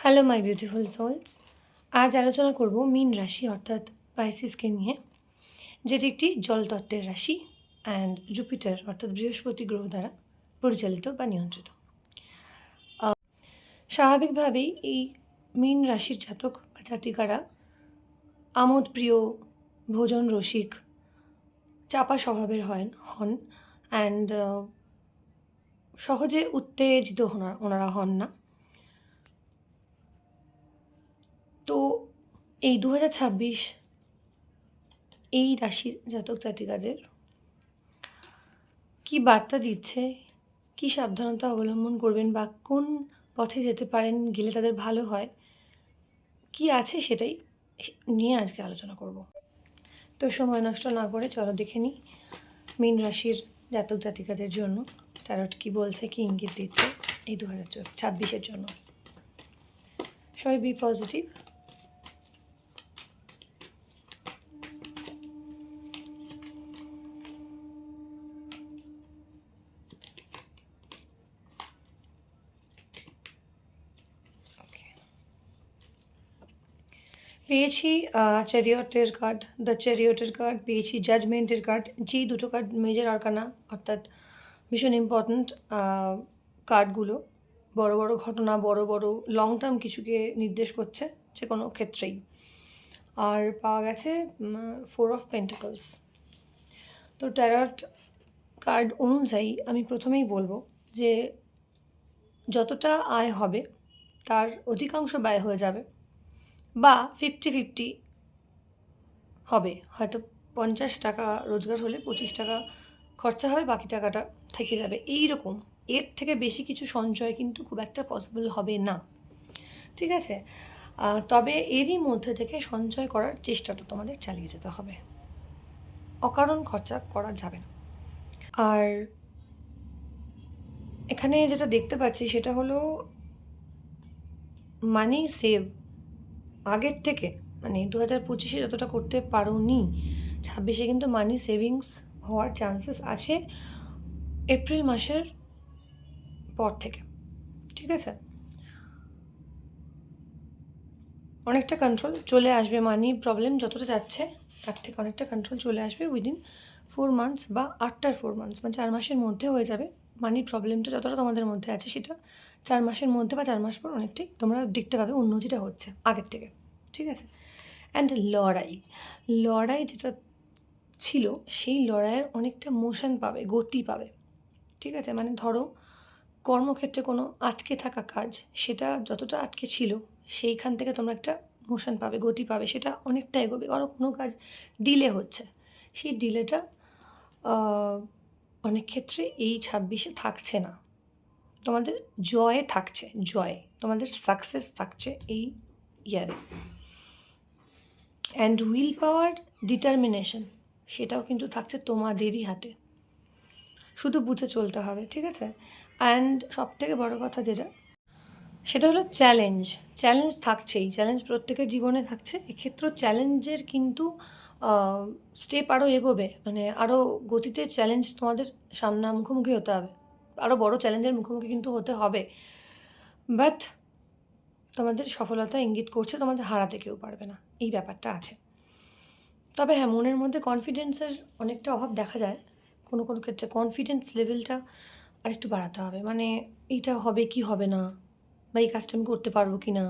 Hello my beautiful sols. আজ আলোচনা করব মীন রাশি অর্থাৎ পাইসিসকে নিয়ে, যেটি একটি জলতত্ত্বের রাশি অ্যান্ড জুপিটার অর্থাৎ বৃহস্পতি গ্রহ দ্বারা পরিচালিত বা নিয়ন্ত্রিত। স্বাভাবিকভাবেই এই মীন রাশির জাতক বা জাতিকারা আমোদপ্রিয়, ভোজন রসিক, চাপা স্বভাবের হন অ্যান্ড সহজে উত্তেজিত ওনারা হন না। তো এই 2026 এই রাশির জাতক জাতিকাদের কী বার্তা দিচ্ছে, কী সাবধানতা অবলম্বন করবেন বা কোন পথে যেতে পারেন, গেলে তাদের ভালো হয়, কি আছে সেটাই নিয়ে আজকে আলোচনা করব। তো সময় নষ্ট না করে চলো দেখে নিই মীন রাশির জাতক জাতিকাদের জন্য ট্যারট কী বলছে, কী ইঙ্গিত দিচ্ছে এই 2026-এর জন্য। সবাই বি পজিটিভ। পেয়েছি চ্যারিয়টের কার্ড, দ্য চ্যারিয়টের কার্ড, পেয়েছি জাজমেন্টের কার্ড। যেই দুটো কার্ড মেজর আরকানা অর্থাৎ ভীষণ ইম্পর্ট্যান্ট কার্ডগুলো, বড় বড় ঘটনা, বড় বড় লং টার্ম কিছুকে নির্দেশ করছে যে কোনো ক্ষেত্রেই। আর পাওয়া গেছে 4 অফ পেন্টিকলস। তো ট্যারট কার্ড অনুযায়ী আমি প্রথমেই বলবো যে যতটা আয় হবে তার অধিকাংশ ব্যয় হয়ে যাবে, বা 50-50 হবে। হয়তো 50 টাকা রোজগার হলে 25 টাকা খরচা হবে, বাকি টাকাটা থেকে যাবে, এই রকম। এর থেকে বেশি কিছু সঞ্চয় কিন্তু খুব একটা পসিবল হবে না, ঠিক আছে? তবে এরই মধ্যে থেকে সঞ্চয় করার চেষ্টাটা তোমাদের চালিয়ে যেতে হবে, অকারণ খরচা করা যাবে না। আর এখানে যেটা দেখতে পাচ্ছি সেটা হলো মানি সেভ আগের থেকে, মানে 2025-এ যতটা করতে পারোনি 26-এ কিন্তু মানি সেভিংস হওয়ার চান্সেস আছে এপ্রিল মাসের পর থেকে, ঠিক আছে? অনেকটা কন্ট্রোল চলে আসবে, মানি প্রবলেম যতটা যাচ্ছে তার থেকে অনেকটা কন্ট্রোল চলে আসবে উইদিন 4 মান্থস বা আফটার 4 মান্থস, মানে 4 মাসের মধ্যে হয়ে যাবে। মানি প্রবলেমটা যতটা তোমাদের মধ্যে আছে সেটা 4 মাসের মধ্যে বা 4 মাস পর অনেকটাই তোমরা দেখতে পাবে উন্নতিটা হচ্ছে আগের থেকে, ঠিক আছে? অ্যান্ড লড়াই যেটা ছিল সেই লড়াইয়ের অনেকটা মোশন পাবে, গতি পাবে, ঠিক আছে? মানে ধরো কর্মক্ষেত্রে কোনো আটকে থাকা কাজ, সেটা যতটা আটকে ছিল সেইখান থেকে তোমরা একটা মোশন পাবে, গতি পাবে, সেটা অনেকটা এগোবে। কারণ কোনো কাজ ডিলে হচ্ছে, সেই ডিলেটা অনেক ক্ষেত্রে এই 26-এ থাকছে না, তোমাদের জয়ে থাকছে, জয়, তোমাদের সাকসেস থাকছে এই ইয়ারে। অ্যান্ড উইল পাওয়ার, ডিটারমিনেশন, সেটাও কিন্তু থাকছে তোমাদেরই হাতে, শুধু বুঝে চলতে হবে, ঠিক আছে? অ্যান্ড সবথেকে বড় কথা যেটা, সেটা হলো চ্যালেঞ্জ থাকছেই, চ্যালেঞ্জ প্রত্যেকের জীবনে থাকছে। এক্ষেত্রেও চ্যালেঞ্জের কিন্তু স্টেপ আরও এগোবে, মানে আরও গতিতে চ্যালেঞ্জ তোমাদের মুখোমুখি হতে হবে, আরও বড় চ্যালেঞ্জের মুখোমুখি কিন্তু হতে হবে। বাট তোমাদের সফলতা ইঙ্গিত করছে তোমাদের হারাতে কেউ পারবে না, এই ব্যাপারটা আছে। তবে হ্যাঁ, মনের মধ্যে কনফিডেন্সের অনেকটা অভাব দেখা যায় কোনো কোনো ক্ষেত্রে। কনফিডেন্স লেভেলটা আরেকটু বাড়াতে হবে, মানে এইটা হবে কি হবে না, বা এই কাজটা আমি করতে পারবো কি না,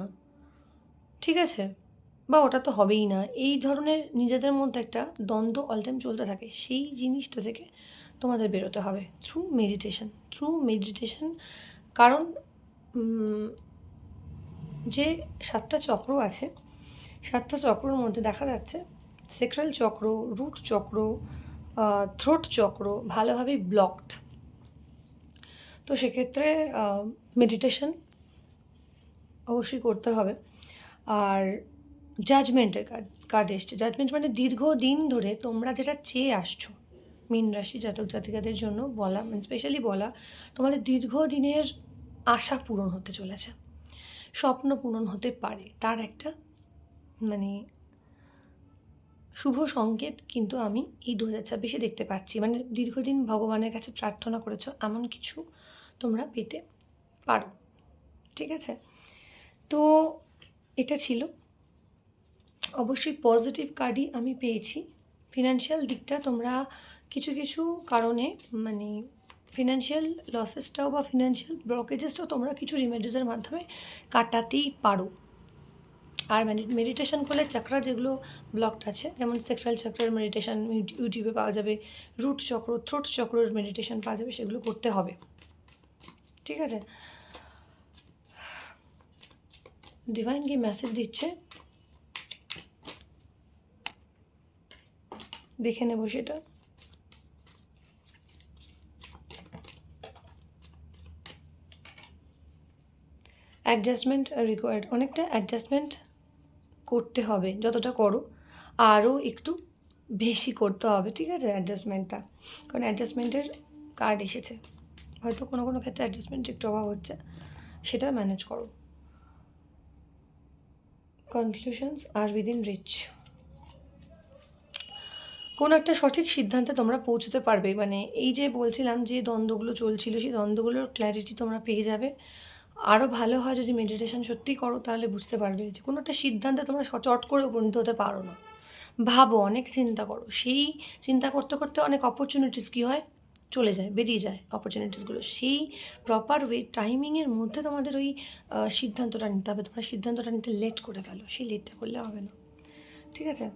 ঠিক আছে? বা ওটা তো হবেই না, এই ধরনের নিজেদের মধ্যে একটা দ্বন্দ্ব অল টাইম চলতে থাকে, সেই জিনিসটা থেকে তোমাদের বেরোতে হবে থ্রু মেডিটেশন। কারণ যে 7টা চক্র আছে, 7টা চক্রর মধ্যে দেখা যাচ্ছে সেক্রাল চক্র, রুট চক্র, থ্রোট চক্র ভালোভাবেই ব্লকড। তো সেক্ষেত্রে মেডিটেশন অবশ্যই করতে হবে। আর জাজমেন্টের কার্ড এসছে। জাজমেন্ট মানে দীর্ঘদিন ধরে তোমরা যেটা চেয়ে আসছো, মীন রাশি জাতক জাতিকাদের জন্য বলা, মানে স্পেশালি বলা, তোমাদের দীর্ঘদিনের আশা পূরণ হতে চলেছে, স্বপ্ন পূরণ হতে পারে, তার একটা মানে শুভ সংকেত কিন্তু আমি এই 2026-এ দেখতে পাচ্ছি। মানে দীর্ঘদিন ভগবানের কাছে প্রার্থনা করেছো, এমন কিছু তোমরা পেতে পারো, ঠিক আছে? তো এটা ছিল, অবশ্যই পজিটিভ কার্ডই আমি পেয়েছি। ফিনান্সিয়াল দিকটা তোমরা কিছু কিছু কারণে মানে ফিনান্সিয়াল লসেসটাও বা ফিনান্সিয়াল ব্লকেজেসটাও তোমরা কিছু রিমেডিসের মাধ্যমে কাটাতেই পারো। আর মেডিটেশন করলে চাকরা যেগুলো ব্লকড আছে, যেমন সেক্সুয়াল চাকরার মেডিটেশন ইউটিউবে পাওয়া যাবে, রুট চক্র, থ্রোট চক্রের মেডিটেশন পাওয়া যাবে, সেগুলো করতে হবে। ঠিক আছে, ডিভাইন কি মেসেজ দিচ্ছে দেখে নেব সেটা। অ্যাডজাস্টমেন্ট রিকোয়ার্ড, অনেকটা অ্যাডজাস্টমেন্ট করতে হবে, যতটা করো আরও একটু বেশি করতে হবে। ঠিক আছে, অ্যাডজাস্টমেন্টটা, কারণ অ্যাডজাস্টমেন্টের কার্ড এসেছে, হয়তো কোনো কোনো ক্ষেত্রে অ্যাডজাস্টমেন্ট একটু অভাব হচ্ছে, সেটা ম্যানেজ করো। কনক্লুশনস আর উইদিন রিচ, কোনো একটা সঠিক সিদ্ধান্তে তোমরা পৌঁছতে পারবে। মানে এই যে বলছিলাম যে দ্বন্দ্বগুলো চলছিল, সেই দ্বন্দ্বগুলোর ক্ল্যারিটি তোমরা পেয়ে যাবে। আরও ভালো হয় যদি মেডিটেশন সত্যিই করো, তাহলে বুঝতে পারবে যে কোনো একটা সিদ্ধান্তে তোমরা চট করে উপনীত হতে পারো না। ভাবো, অনেক চিন্তা করো, সেই চিন্তা করতে করতে অনেক অপরচুনিটিস কী হয়, চলে যায়, বেরিয়ে যায় অপরচুনিটিসগুলো। সেই প্রপার ওয়ে টাইমিংয়ের মধ্যে তোমাদের ওই সিদ্ধান্তটা নিতে হবে। তোমরা সিদ্ধান্তটা নিতে লেট করে ফেলো, সেই লেটটা করলে হবে না। ঠিক আছে,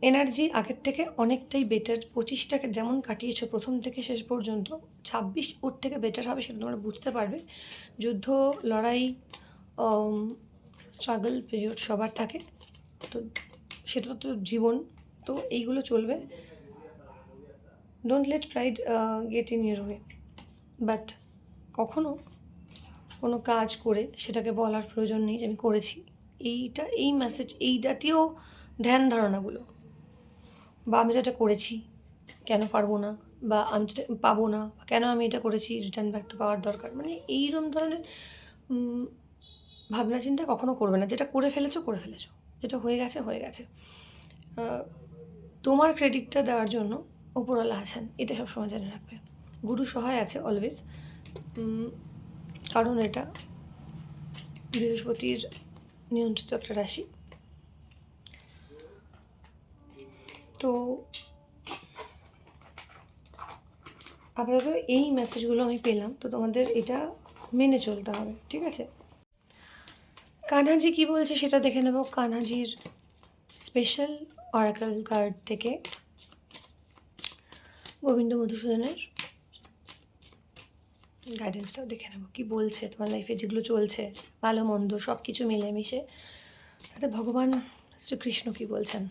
এনার্জি আগের থেকে অনেকটাই বেটার। 25টাকে যেমন কাটিয়েছো প্রথম থেকে শেষ পর্যন্ত, 26 ওর থেকে বেটার হবে, সেটা তোমরা বুঝতে পারবে। যুদ্ধ, লড়াই, স্ট্রাগল পিরিয়ড সবার থাকে, তো সেটা তো জীবন, তো এইগুলো চলবে। Don't let pride get in your way, but কখনো কোনো কাজ করে সেটাকে বলার প্রয়োজন নেই যে আমি করেছি। এইটা, এই মেসেজ, এই জাতীয় ধ্যান ধারণাগুলো, বা আমি যেটা করেছি কেন পারবো না, বা আমি যেটা পাবো না, বা কেন আমি এটা করেছি, রিটার্ন ব্যাক তো পাওয়ার দরকার, মানে এইরকম ধরনের ভাবনা চিন্তা কখনো করবে না। যেটা করে ফেলেছো করে ফেলেছো, যেটা হয়ে গেছে হয়ে গেছে। তোমার ক্রেডিটটা দেওয়ার জন্য ওপরওয়ালা আছেন, এটা সবসময় জেনে রাখবে। গুরু সহায় আছে অলওয়েজ, কারণ এটা বৃহস্পতির নিয়ন্ত্রিত একটা রাশি। তো আপাতত এই মেসেজগুলো আমি পেলাম, তো তোমাদের এটা মেনে চলতে হবে। ঠিক আছে, কানহাজি কি বলছে সেটা দেখে নেব। কানহাজির স্পেশাল অরাকল কার্ড থেকে গোবিন্দ মধুসূদনের গাইডেন্সটাও দেখে নেব, কি বলছে তোমার লাইফে যেগুলো চলছে, ভালো মন্দ সব কিছু মিলেমিশে, তাতে ভগবান শ্রীকৃষ্ণ কি বলছেন।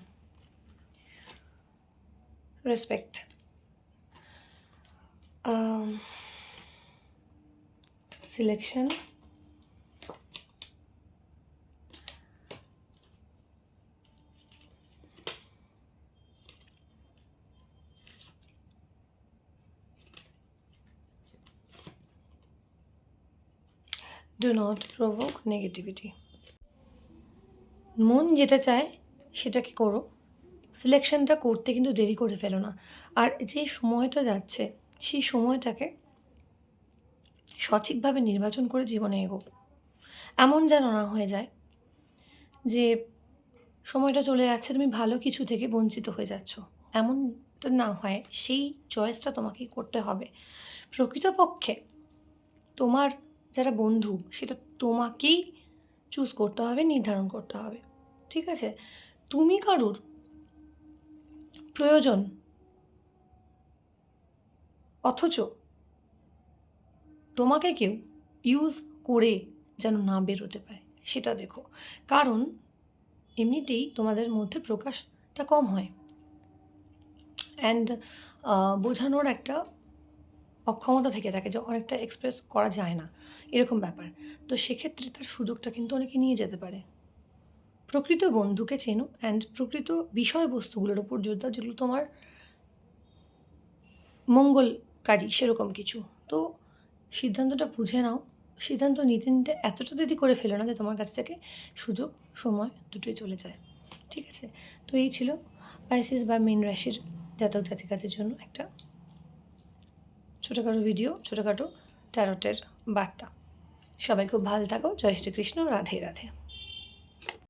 Respect, selection, do not provoke negativity. মন যেটা চায় সেটাকে করো, সিলেকশনটা করতে কিন্তু দেরি করে ফেলো না। আর যে সময়টা যাচ্ছে, সেই সময়টাকে সঠিকভাবে নির্বাচন করে জীবনে এগো। এমন যেন না হয়ে যায় যে সময়টা চলে যাচ্ছে, তুমি ভালো কিছু থেকে বঞ্চিত হয়ে যাচ্ছ, এমনটা না হয়। সেই চয়েসটা তোমাকেই করতে হবে। প্রকৃতপক্ষে তোমার যারা বন্ধু, সেটা তোমাকেই চুজ করতে হবে, নির্ধারণ করতে হবে। ঠিক আছে, তুমি কারুর প্রয়োজন অথচ তোমাকে কেউ ইউজ করে যেন না বেরোতে পারে, সেটা দেখো। কারণ এমনিতেই তোমাদের মধ্যে প্রকাশটা কম হয়, অ্যান্ড বোঝানোর একটা অক্ষমতা থেকে থাকে, যে অনেকটা এক্সপ্রেস করা যায় না, এরকম ব্যাপার। তো সেক্ষেত্রে তার সুযোগটা কিন্তু অনেকে নিয়ে যেতে পারে। প্রকৃত বন্ধুকে চেনো, অ্যান্ড প্রকৃত বিষয়বস্তুগুলোর ওপর জোর দাও, যেগুলো তোমার মঙ্গলকারী, সেরকম কিছু। তো সিদ্ধান্তটা বুঝে নাও, সিদ্ধান্ত নিতে নিতে এতটা দেরি করে ফেলো না যে তোমার কাছ থেকে সুযোগ, সময় দুটোই চলে যায়। ঠিক আছে, তো এই ছিল পাইসিস বা মীন রাশির জাতক জাতিকাদের জন্য একটা ছোটোখাটো ভিডিও, ছোটোখাটো ট্যারোটের বার্তা। সবাই খুব ভালো থাকো। জয় শ্রীকৃষ্ণ। রাধে রাধে।